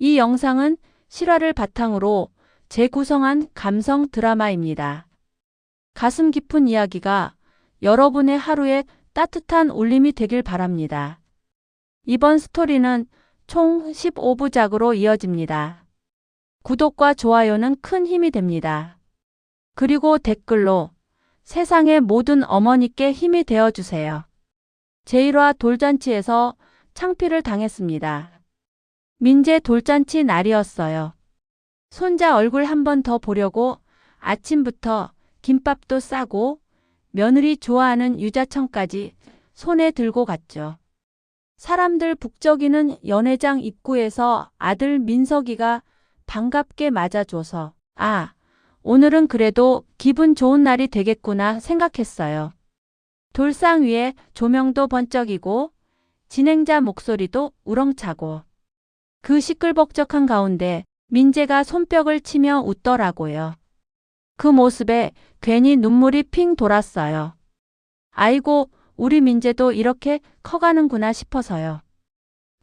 이 영상은 실화를 바탕으로 재구성한 감성 드라마입니다. 가슴 깊은 이야기가 여러분의 하루에 따뜻한 울림이 되길 바랍니다. 이번 스토리는 총 15부작으로 이어집니다. 구독과 좋아요는 큰 힘이 됩니다. 그리고 댓글로 세상의 모든 어머니께 힘이 되어주세요. 제1화 돌잔치에서 창피를 당했습니다. 민재 돌잔치 날이었어요. 손자 얼굴 한 번 더 보려고 아침부터 김밥도 싸고 며느리 좋아하는 유자청까지 손에 들고 갔죠. 사람들 북적이는 연회장 입구에서 아들 민석이가 반갑게 맞아줘서 오늘은 그래도 기분 좋은 날이 되겠구나 생각했어요. 돌상 위에 조명도 번쩍이고 진행자 목소리도 우렁차고 그 시끌벅적한 가운데 민재가 손뼉을 치며 웃더라고요. 그 모습에 괜히 눈물이 핑 돌았어요. 아이고, 우리 민재도 이렇게 커가는구나 싶어서요.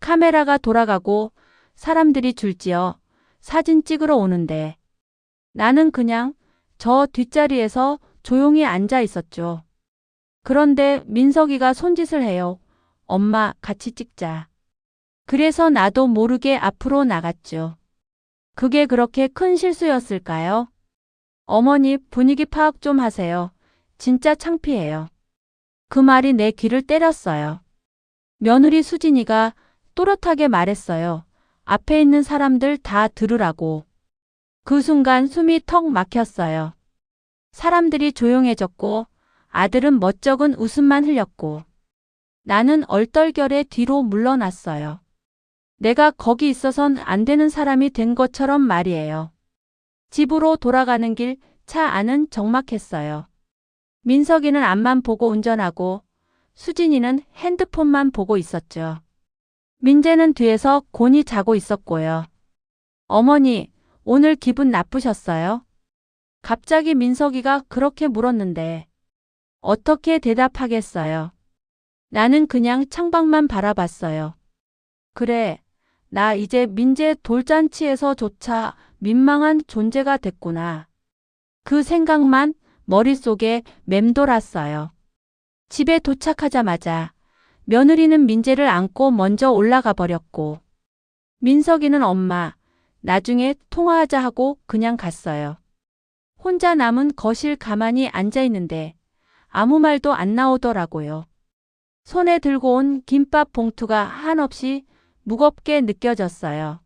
카메라가 돌아가고 사람들이 줄지어 사진 찍으러 오는데 나는 그냥 저 뒷자리에서 조용히 앉아 있었죠. 그런데 민석이가 손짓을 해요. 엄마, 같이 찍자. 그래서 나도 모르게 앞으로 나갔죠. 그게 그렇게 큰 실수였을까요? 어머니, 분위기 파악 좀 하세요. 진짜 창피해요. 그 말이 내 귀를 때렸어요. 며느리 수진이가 또렷하게 말했어요. 앞에 있는 사람들 다 들으라고. 그 순간 숨이 턱 막혔어요. 사람들이 조용해졌고 아들은 멋쩍은 웃음만 흘렸고 나는 얼떨결에 뒤로 물러났어요. 내가 거기 있어선 안 되는 사람이 된 것처럼 말이에요. 집으로 돌아가는 길 차 안은 적막했어요. 민석이는 앞만 보고 운전하고 수진이는 핸드폰만 보고 있었죠. 민재는 뒤에서 곤히 자고 있었고요. 어머니, 오늘 기분 나쁘셨어요? 갑자기 민석이가 그렇게 물었는데 어떻게 대답하겠어요? 나는 그냥 창밖만 바라봤어요. 그래, 나 이제 민재 돌잔치에서조차 민망한 존재가 됐구나. 그 생각만 머릿속에 맴돌았어요. 집에 도착하자마자 며느리는 민재를 안고 먼저 올라가 버렸고 민석이는 엄마, 나중에 통화하자 하고 그냥 갔어요. 혼자 남은 거실 가만히 앉아 있는데 아무 말도 안 나오더라고요. 손에 들고 온 김밥 봉투가 한없이 무겁게 느껴졌어요.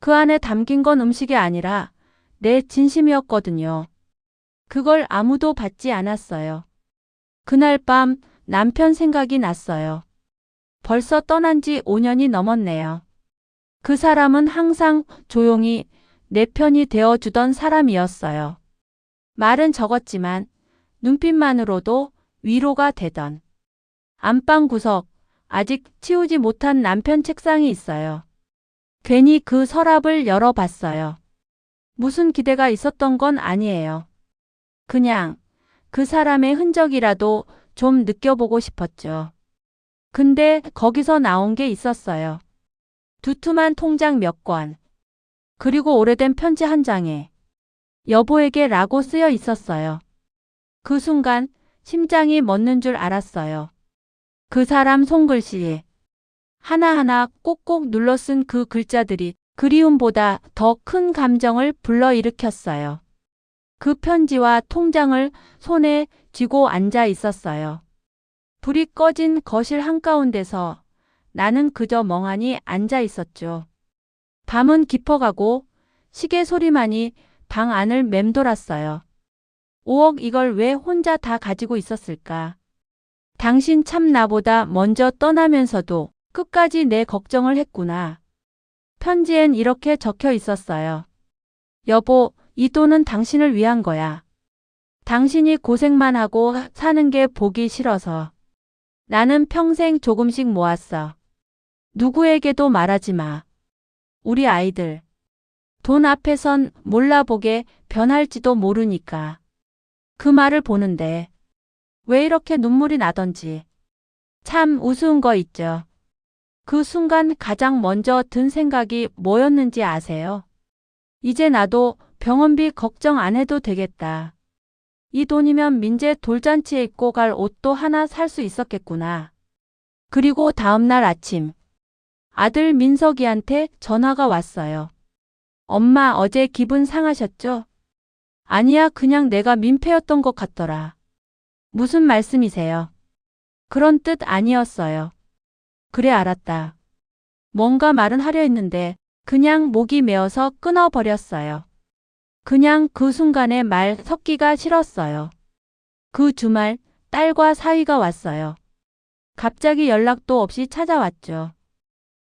그 안에 담긴 건 음식이 아니라 내 진심이었거든요. 그걸 아무도 받지 않았어요. 그날 밤 남편 생각이 났어요. 벌써 떠난 지 5년이 넘었네요. 그 사람은 항상 조용히 내 편이 되어주던 사람이었어요. 말은 적었지만 눈빛만으로도 위로가 되던. 안방 구석, 아직 치우지 못한 남편 책상이 있어요. 괜히 그 서랍을 열어봤어요. 무슨 기대가 있었던 건 아니에요. 그냥 그 사람의 흔적이라도 좀 느껴보고 싶었죠. 근데 거기서 나온 게 있었어요. 두툼한 통장 몇 권, 그리고 오래된 편지 한 장에 여보에게 라고 쓰여 있었어요. 그 순간 심장이 멎는 줄 알았어요. 그 사람 손글씨, 하나하나 꼭꼭 눌러 쓴 그 글자들이 그리움보다 더 큰 감정을 불러일으켰어요. 그 편지와 통장을 손에 쥐고 앉아 있었어요. 불이 꺼진 거실 한가운데서 나는 그저 멍하니 앉아 있었죠. 밤은 깊어가고 시계 소리만이 방 안을 맴돌았어요. 5억 이걸 왜 혼자 다 가지고 있었을까? 당신 참 나보다 먼저 떠나면서도 끝까지 내 걱정을 했구나. 편지엔 이렇게 적혀 있었어요. 여보, 이 돈은 당신을 위한 거야. 당신이 고생만 하고 사는 게 보기 싫어서. 나는 평생 조금씩 모았어. 누구에게도 말하지 마. 우리 아이들. 돈 앞에선 몰라보게 변할지도 모르니까. 그 말을 보는데 왜 이렇게 눈물이 나던지. 참 우스운 거 있죠. 그 순간 가장 먼저 든 생각이 뭐였는지 아세요? 이제 나도 병원비 걱정 안 해도 되겠다. 이 돈이면 민재 돌잔치에 입고 갈 옷도 하나 살 수 있었겠구나. 그리고 다음날 아침 아들 민석이한테 전화가 왔어요. 엄마 어제 기분 상하셨죠? 아니야, 그냥 내가 민폐였던 것 같더라. 무슨 말씀이세요? 그런 뜻 아니었어요. 그래, 알았다. 뭔가 말은 하려 했는데 그냥 목이 메어서 끊어버렸어요. 그냥 그 순간에 말 섞기가 싫었어요. 그 주말 딸과 사위가 왔어요. 갑자기 연락도 없이 찾아왔죠.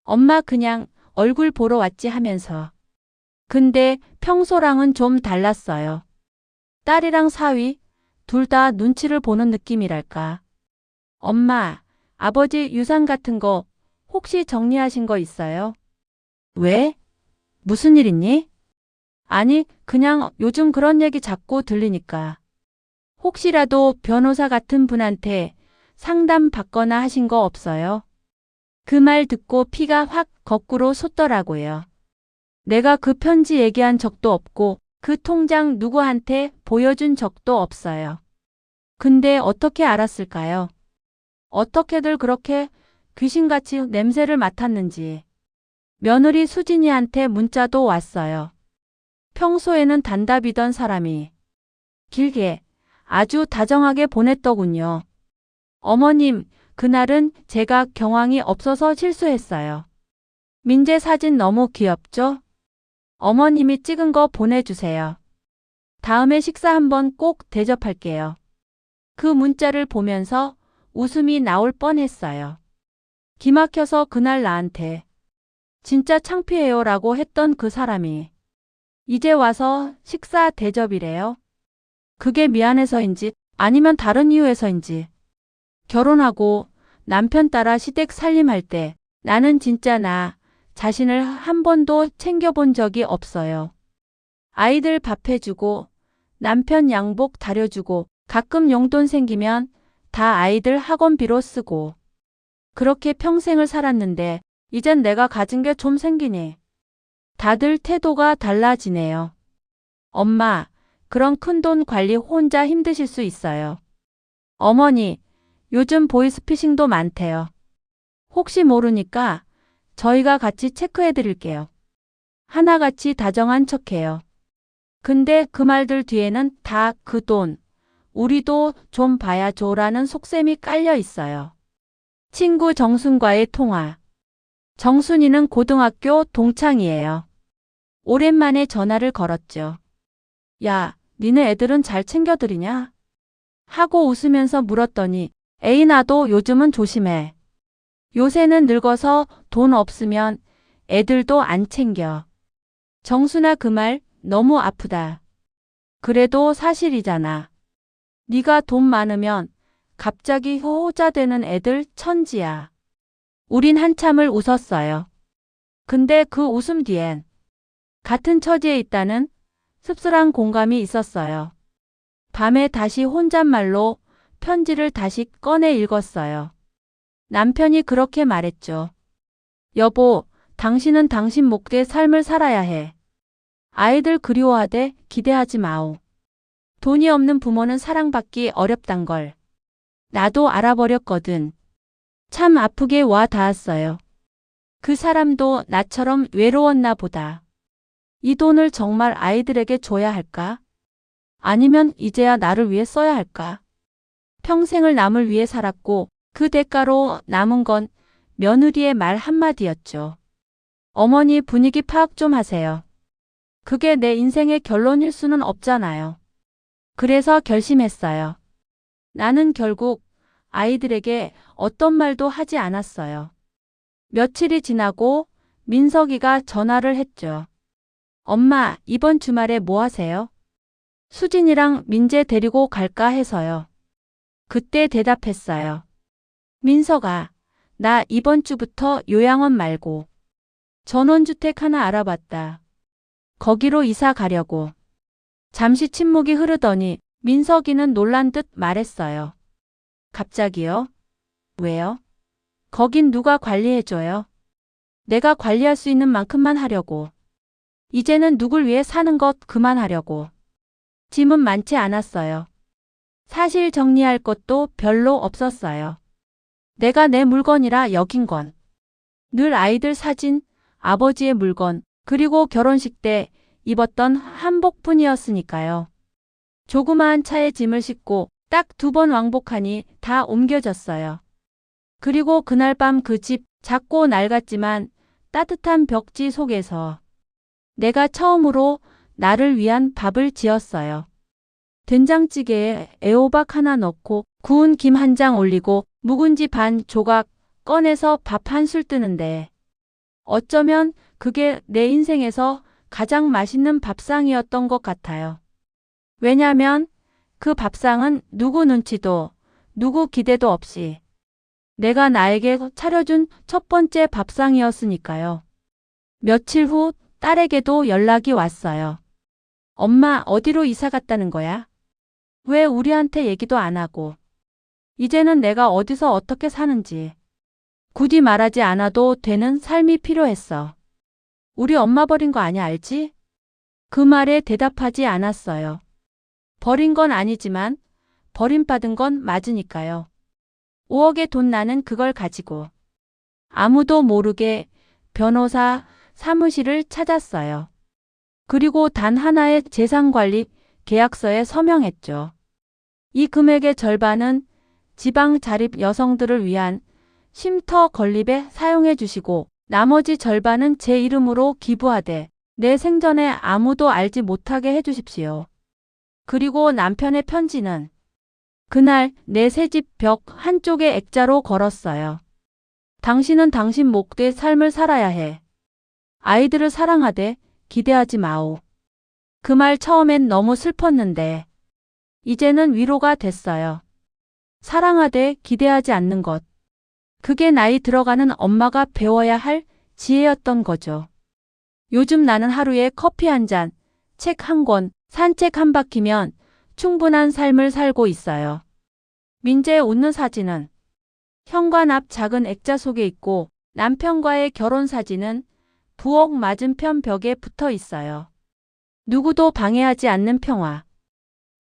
엄마 그냥 얼굴 보러 왔지 하면서. 근데 평소랑은 좀 달랐어요. 딸이랑 사위 둘 다 눈치를 보는 느낌이랄까. 엄마, 아버지 유산 같은 거 혹시 정리하신 거 있어요? 왜? 무슨 일 있니? 아니, 그냥 요즘 그런 얘기 자꾸 들리니까. 혹시라도 변호사 같은 분한테 상담 받거나 하신 거 없어요? 그 말 듣고 피가 확 거꾸로 솟더라고요. 내가 그 편지 얘기한 적도 없고 그 통장 누구한테 보여준 적도 없어요. 근데 어떻게 알았을까요? 어떻게들 그렇게 귀신같이 냄새를 맡았는지. 며느리 수진이한테 문자도 왔어요. 평소에는 단답이던 사람이 길게 아주 다정하게 보냈더군요. 어머님, 그날은 제가 경황이 없어서 실수했어요. 민재 사진 너무 귀엽죠? 어머님이 찍은 거 보내주세요. 다음에 식사 한번 꼭 대접할게요. 그 문자를 보면서 웃음이 나올 뻔했어요. 기막혀서 그날 나한테 진짜 창피해요 라고 했던 그 사람이 이제 와서 식사 대접이래요. 그게 미안해서인지 아니면 다른 이유에서인지. 결혼하고 남편 따라 시댁 살림할 때 나는 진짜 나 자신을 한 번도 챙겨본 적이 없어요. 아이들 밥 해주고 남편 양복 다려주고 가끔 용돈 생기면 다 아이들 학원비로 쓰고 그렇게 평생을 살았는데 이젠 내가 가진 게 좀 생기니 다들 태도가 달라지네요. 엄마, 그런 큰돈 관리 혼자 힘드실 수 있어요. 어머니, 요즘 보이스피싱도 많대요. 혹시 모르니까 저희가 같이 체크해 드릴게요. 하나같이 다정한 척해요. 근데 그 말들 뒤에는 다 그 돈, 우리도 좀 봐야죠라는 속셈이 깔려 있어요. 친구 정순과의 통화. 정순이는 고등학교 동창이에요. 오랜만에 전화를 걸었죠. 야, 니네 애들은 잘 챙겨드리냐? 하고 웃으면서 물었더니 에이 나도 요즘은 조심해. 요새는 늙어서 돈 없으면 애들도 안 챙겨. 정순아 그 말 너무 아프다. 그래도 사실이잖아. 네가 돈 많으면 갑자기 효자 되는 애들 천지야. 우린 한참을 웃었어요. 근데 그 웃음 뒤엔 같은 처지에 있다는 씁쓸한 공감이 있었어요. 밤에 다시 혼잣말로 편지를 다시 꺼내 읽었어요. 남편이 그렇게 말했죠. 여보, 당신은 당신 몫의 삶을 살아야 해. 아이들 그리워하되 기대하지 마오. 돈이 없는 부모는 사랑받기 어렵단 걸. 나도 알아버렸거든. 참 아프게 와 닿았어요. 그 사람도 나처럼 외로웠나 보다. 이 돈을 정말 아이들에게 줘야 할까? 아니면 이제야 나를 위해 써야 할까? 평생을 남을 위해 살았고 그 대가로 남은 건 며느리의 말 한마디였죠. 어머니 분위기 파악 좀 하세요. 그게 내 인생의 결론일 수는 없잖아요. 그래서 결심했어요. 나는 결국 아이들에게 어떤 말도 하지 않았어요. 며칠이 지나고 민석이가 전화를 했죠. 엄마, 이번 주말에 뭐 하세요? 수진이랑 민재 데리고 갈까 해서요. 그때 대답했어요. 민석아, 나 이번 주부터 요양원 말고 전원주택 하나 알아봤다. 거기로 이사 가려고. 잠시 침묵이 흐르더니 민석이는 놀란 듯 말했어요. 갑자기요? 왜요? 거긴 누가 관리해줘요? 내가 관리할 수 있는 만큼만 하려고. 이제는 누굴 위해 사는 것 그만하려고. 짐은 많지 않았어요. 사실 정리할 것도 별로 없었어요. 내가 내 물건이라 여긴 건 늘 아이들 사진, 아버지의 물건, 그리고 결혼식 때 입었던 한복뿐이었으니까요. 조그마한 차에 짐을 싣고 딱 2번 왕복하니 다 옮겨졌어요. 그리고 그날 밤 그 집, 작고 낡았지만 따뜻한 벽지 속에서 내가 처음으로 나를 위한 밥을 지었어요. 된장찌개에 애호박 하나 넣고 구운 김 한 장 올리고 묵은지 반 조각 꺼내서 밥 한 술 뜨는데 어쩌면 그게 내 인생에서 가장 맛있는 밥상이었던 것 같아요. 왜냐면 그 밥상은 누구 눈치도 누구 기대도 없이 내가 나에게 차려준 첫 번째 밥상이었으니까요. 며칠 후 딸에게도 연락이 왔어요. 엄마, 어디로 이사 갔다는 거야? 왜 우리한테 얘기도 안 하고? 이제는 내가 어디서 어떻게 사는지 굳이 말하지 않아도 되는 삶이 필요했어. 우리 엄마 버린 거 아냐 알지? 그 말에 대답하지 않았어요. 버린 건 아니지만 버림받은 건 맞으니까요. 5억의 돈 나는 그걸 가지고 아무도 모르게 변호사 사무실을 찾았어요. 그리고 단 하나의 재산관리 계약서에 서명했죠. 이 금액의 절반은 지방 자립 여성들을 위한 쉼터 건립에 사용해 주시고 나머지 절반은 제 이름으로 기부하되 내 생전에 아무도 알지 못하게 해 주십시오. 그리고 남편의 편지는 그날 내 새집 벽 한쪽에 액자로 걸었어요. 당신은 당신 목대의 삶을 살아야 해. 아이들을 사랑하되 기대하지 마오. 그 말 처음엔 너무 슬펐는데 이제는 위로가 됐어요. 사랑하되 기대하지 않는 것. 그게 나이 들어가는 엄마가 배워야 할 지혜였던 거죠. 요즘 나는 하루에 커피 한 잔, 책 한 권, 산책 한 바퀴면 충분한 삶을 살고 있어요. 민재의 웃는 사진은 현관 앞 작은 액자 속에 있고 남편과의 결혼 사진은 부엌 맞은편 벽에 붙어 있어요. 누구도 방해하지 않는 평화.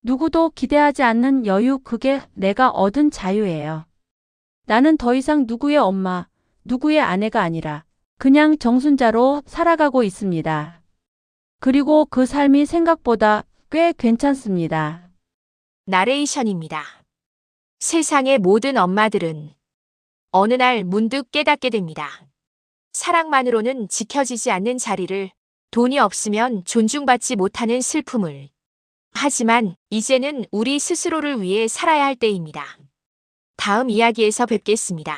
누구도 기대하지 않는 여유, 그게 내가 얻은 자유예요. 나는 더 이상 누구의 엄마, 누구의 아내가 아니라 그냥 정순자로 살아가고 있습니다. 그리고 그 삶이 생각보다 꽤 괜찮습니다. 나레이션입니다. 세상의 모든 엄마들은 어느 날 문득 깨닫게 됩니다. 사랑만으로는 지켜지지 않는 자리를, 돈이 없으면 존중받지 못하는 슬픔을. 하지만 이제는 우리 스스로를 위해 살아야 할 때입니다. 다음 이야기에서 뵙겠습니다.